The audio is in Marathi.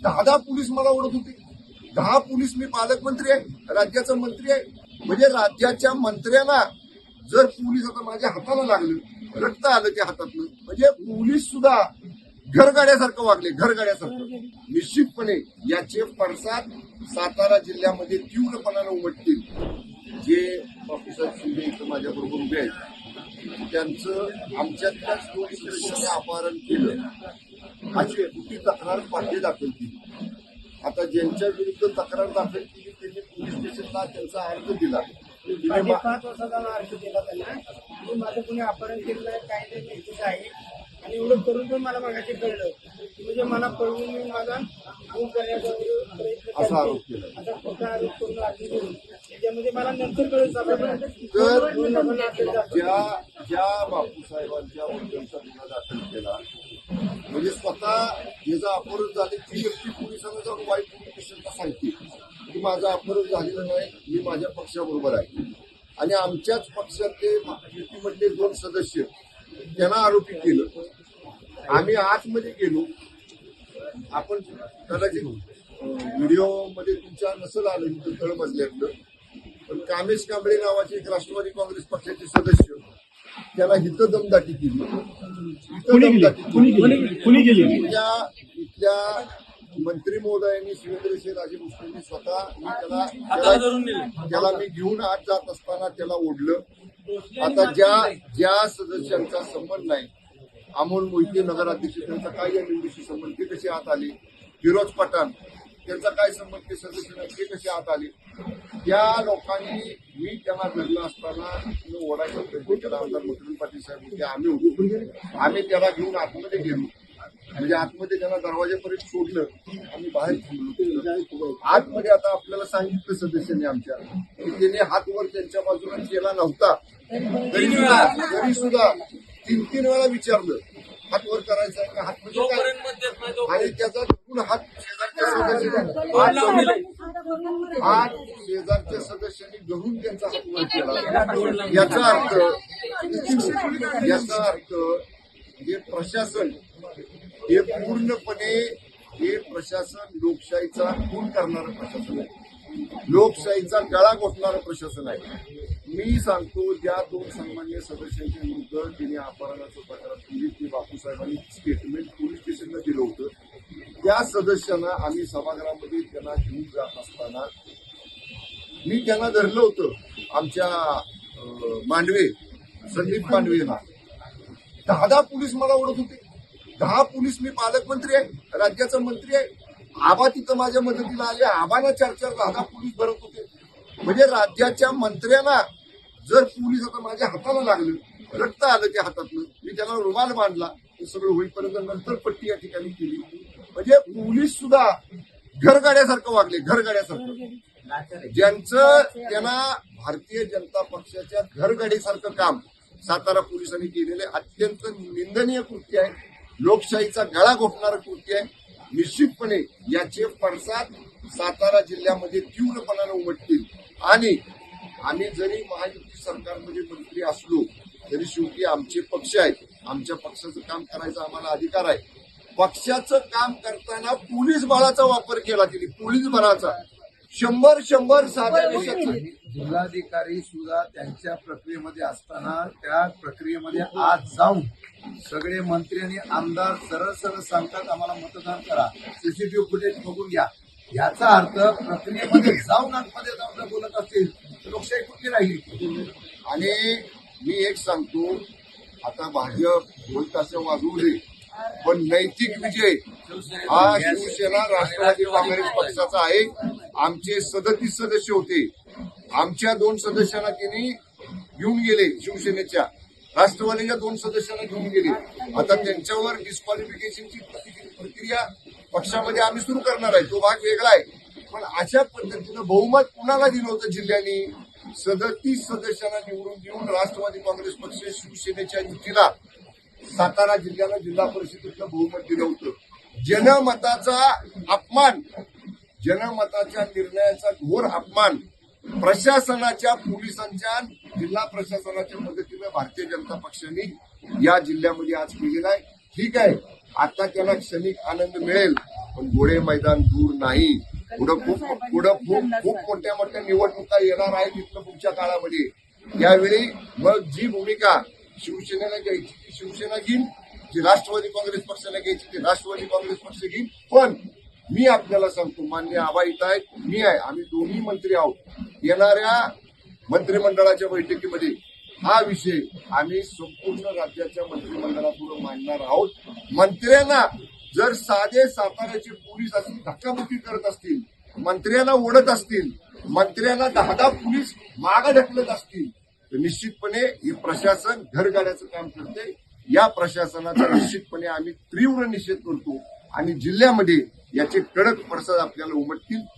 10 पोलीस मला ओढत होते. 10 पोलीस. मी पालकमंत्री आहे, राज्याचा मंत्री आहे. म्हणजे राज्याच्या मंत्र्यांना जर पोलीस आता माझ्या हाताला लागलं, रक्त आलं त्या हातातलं, म्हणजे पोलीस सुद्धा घरगाड्यासारखं वागले, घरगाड्यासारखं. निश्चितपणे याचे पडसाद सातारा जिल्ह्यामध्ये तीव्रपणाने उमटतील. जे बापूसाहेब शिंदे इथं माझ्याबरोबर उभे आहेत त्यांचं आमच्यातल्याच 2 सदस्यांनी अपहरण केलं अशी मोठी तक्रार पाठी दाखल केली. आता ज्यांच्या विरुद्ध तक्रार दाखल केली त्यांनी पोलीस स्टेशनला त्यांचा अर्ज दिला. 5 वर्षाचा अर्ज दिला त्यांना की माझं कोणी अपहरण केलं नाही, काही नाही, माहितीच आहे. आणि एवढं करून पण मला मागायचे कळलं म्हणजे मला पळवून मी माझा खून करण्याचा प्रयत्न असा आरोप केला. आता खोटा आरोप करून अर्ज देऊन त्याच्यामध्ये मला नंतर कळलं ज्या बापूसाहेबांच्या वडिलांचा गुन्हा दाखल केला म्हणजे स्वतः याचा अपहरण झाले ती व्यक्ती पोलिसांना जाऊन वाईट पोलीस स्टेशनला सांगते की माझं अपहरण झालेलं नाही, मी माझ्या पक्षाबरोबर आहे. आणि आमच्याच पक्षातले युतीमधले 2 सदस्य त्यांना आरोपी केलं. आम्ही आतमध्ये गेलो. आपण कदाचित व्हिडिओमध्ये तुमच्या नसल आलं तिथं तळमजल्यातलं, पण कामेश कांबळे नावाचे एक राष्ट्रवादी काँग्रेस पक्षाचे सदस्य त्याला हिथं दमदाटी केली. इथल्या मंत्री महोदयांनी शिवेंद्रसिंह राजे भोसलेंनी स्वतः त्याला मी घेऊन आत जात असताना त्याला ओढलं. आता ज्या सदस्यांचा संबंध नाही, अमोल मोहिते नगराध्यक्ष त्यांचा काय या निवडीशी संबंध, ते कसे आत आले. फिरोज पठाण त्यांचा काय संबंध, ते सदस्य नाही, ते कसे आत आले. त्या लोकांनी मी त्यांना धरलं असताना ओढायचा प्रयत्न केला. आमदार मकरंद पाटील साहेब होते, आम्ही होतो. आम्ही त्याला घेऊन आतमध्ये गेलो. म्हणजे आतमध्ये त्यांना दरवाजापर्यंत सोडलं, आम्ही बाहेर थांबलो. आतमध्ये आता आपल्याला सांगितलं सदस्यांनी आमच्या की त्याने हात वर त्यांच्या बाजूला केला नव्हता, तरी सुद्धा 3 वेळा विचारलं हात वर करायचा का, हात म्हणजे काय. आणि त्याचा हात शेजारच्या सदस्यांनी धरून त्यांचा हात वर केला. याचा अर्थ हे प्रशासन हे पूर्णपणे हे प्रशासन लोकशाहीचा खून करणारं प्रशासन आहे, लोकशाहीचा गळा घोटणारं प्रशासन आहे. मी सांगतो ज्या 2 सन्मान्य सदस्यांच्या विरुद्ध तिने अपहरणाचं तक्रार केली ते बापूसाहेबांनी स्टेटमेंट पोलीस स्टेशनला दिलं होतं. त्या सदस्यांना आम्ही सभागृहामध्ये त्यांना घेऊन जात असताना मी त्यांना धरलं होतं. आमच्या मांडवे संदीप मांडवेला 10 पोलीस मला ओढत होते. 10 पोलीस. मी पालकमंत्री आहे, राज्याचा मंत्री आहे. आबा तिथं माझ्या मदतीला आले. आबांना 4-4 10 पोलीस भरत होते. म्हणजे राज्याच्या मंत्र्यांना जर पोलीस आता माझ्या हाताला लागलं, रक्त आलं त्या हातातलं, मी त्याला रुमाल बांधला, हे सगळं होईपर्यंत नंतर पट्टी या ठिकाणी केली. म्हणजे पोलीस सुद्धा घरगाड्यासारखं वागले, घरगाड्यासारखं. ज्यांचं त्यांना भारतीय जनता पक्षाच्या घरगाडीसारखं काम सातारा पोलिसांनी केलेले अत्यंत निंदनीय कृत्य आहे, लोकशाहीचा गळा घोटणारं कृत्य आहे. निश्चितपणे याचे पडसाद सातारा जिल्ह्यामध्ये तीव्रपणाने उमटतील. आणि आम्ही जरी महायुती सरकारमध्ये मंत्री असलो तरी शेवटी आमचे पक्ष आहेत, आमच्या पक्षाचं काम करायचा आम्हाला अधिकार आहे. पक्षाचं काम करताना पोलीस बळाचा वापर केला तिने, पोलीस बळाचा 100 साध्या देशाचा. जिल्हाधिकारी सुद्धा त्यांच्या प्रक्रियेमध्ये असताना त्या प्रक्रियेमध्ये आज जाऊन सगळे मंत्री आणि आमदार सरळ सरळ सांगतात आम्हाला मतदान करा, सीसीटीव्ही फुटेज बघून घ्या. याचा अर्थ प्रक्रियेमध्ये जाऊन आतमध्ये जाऊन बोलत असतील तर लोकशाही कुठली राहील. आणि मी एक सांगतो, आता भाजप बोलताशा वाजवले पण नैतिक विजय हा शिवसेना राष्ट्रवादी काँग्रेस पक्षाचा आहे. आमचे 37 सदस्य होते, आमच्या 2 सदस्यांना त्यांनी घेऊन गेले, शिवसेनेच्या राष्ट्रवादीच्या 2 सदस्यांना घेऊन गेले. आता त्यांच्यावर डिस्क्वालिफिकेशनची प्रक्रिया पक्षामध्ये आम्ही सुरू करणार आहे, तो भाग वेगळा आहे. पण अशा पद्धतीनं बहुमत कुणाला दिलं होतं जिल्ह्याने, 37 सदस्यांना निवडून देऊन राष्ट्रवादी काँग्रेस पक्ष शिवसेनेच्या युतीला सातारा जिल्ह्याला जिल्हा परिषदेचं बहुमत दिलं होतं. जनमताचा अपमान, जनमताच्या निर्णयाचा घोर अपमान प्रशासनाच्या, पोलिसांच्या, जिल्हा प्रशासनाच्या मदतीने भारतीय जनता पक्षाने या जिल्ह्यामध्ये आज केलेला आहे. ठीक आहे, आता त्याला क्षणिक आनंद मिळेल, पण घोडे मैदान दूर नाही. पुढं खूप मोठ्या मोठ्या निवडणुका येणार आहेत इथलं पुढच्या काळामध्ये. यावेळी मग जी भूमिका शिवसेनेला घ्यायची ती शिवसेना घेईल, जी राष्ट्रवादी काँग्रेस पक्षाला घ्यायची ती राष्ट्रवादी काँग्रेस पक्ष घेईल. पण मी आपल्याला सांगतो, मान्य आबा इथं आहेत, मी आहे, आम्ही दोन्ही मंत्री आहोत. येणाऱ्या मंत्रिमंडळाच्या बैठकीमध्ये हा विषय आम्ही संपूर्ण राज्याच्या मंत्रिमंडळापुढे मांडणार आहोत. मंत्र्यांना जर साधे साताऱ्याचे पोलीस असतील धक्काबुक्की करत असतील, मंत्र्यांना ओढत असतील, मंत्र्यांना 10 पोलीस मागे ढकलत असतील, तर निश्चितपणे हे प्रशासन घरगाड्याचं काम करते. या प्रशासनाचा निश्चितपणे आम्ही तीव्र निषेध करतो आणि जिल्ह्यामध्ये याचे कडक पडसाद आपल्याला उमटतील.